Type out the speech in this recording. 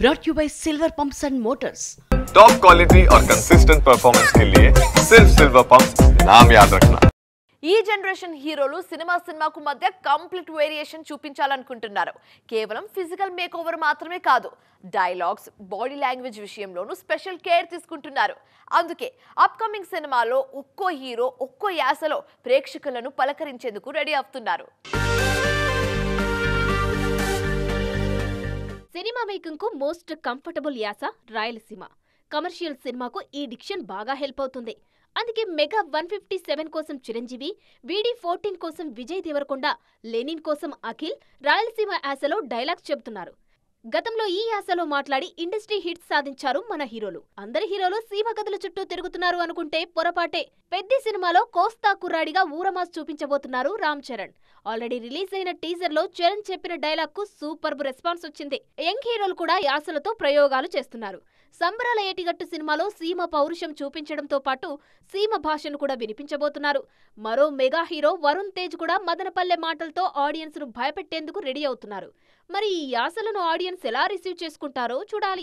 brought you by Silver Pumps and Motors. Top quality और consistent performance के लिए सिर्फ सिल्वर पंप्स नाम याद रखना। ఈ జనరేషన్ హీరోలు సినిమాకు మధ్య కంప్లీట్ వేరియేషన్ చూపించాలనుకుంటున్నారు. కేవలం ఫిజికల్ మేకోవర్ మాత్రమే కాదు, డైలాగ్స్, బాడీ లాంగ్వేజ్ విషయంలోనూ స్పెషల్ కేర్ తీసుకుంటున్నారు. అందుకే అప్కమింగ్ సినిమాలో ఒక్కో హీరో ఒక్కో యాసలో ప్రేక్షకులను పలకరించేందుకు రెడీ అవుతున్నారు. సినిమా మేకింగ్ కు మోస్ట్ కంఫర్టబుల్ యాస రాయలసీమ. కమర్షియల్ సినిమాకు ఈ డిక్షన్ బాగా హెల్ప్ అవుతుంది. అందుకే మెగా 157 కోసం చిరంజీవి, వీడి 14 కోసం విజయ్ దేవరకొండ, లెనిన్ కోసం అఖిల్ రాయలసీమ యాసలో డైలాగ్స్ చెబుతున్నారు. గతంలో ఈ యాసలో మాట్లాడి ఇండస్ట్రీ హిట్స్ సాధించారు మన హీరోలు. అందరి హీరోలు సీమ కథల చుట్టూ తిరుగుతున్నారు అనుకుంటే పొరపాటే. పెద్ద సినిమాలో కోస్తా కుర్రాడిగా ఊరమాస్ చూపించబోతున్నారు రామ్ చరణ్. ఆల్రెడీ రిలీజ్ అయిన టీజర్ లో చరణ్ చెప్పిన డైలాగ్ కు సూపర్బ్ రెస్పాన్స్ వచ్చింది. యంగ్ హీరోలు కూడా యాసలతో ప్రయోగాలు చేస్తున్నారు. సంబరాల ఏటిగట్టు సినిమాలో సీమ పౌరుషం చూపించడంతో పాటు సీమ భాషను కూడా వినిపించబోతున్నారు. మరో మెగా హీరో వరుణ్ తేజ్ కూడా మదనపల్లె మాటలతో ఆడియన్స్ ను భయపెట్టేందుకు రెడీ అవుతున్నారు. మరి ఈ యాసలను ఆడియన్స్ ఎలా రిసీవ్ చేసుకుంటారో చూడాలి.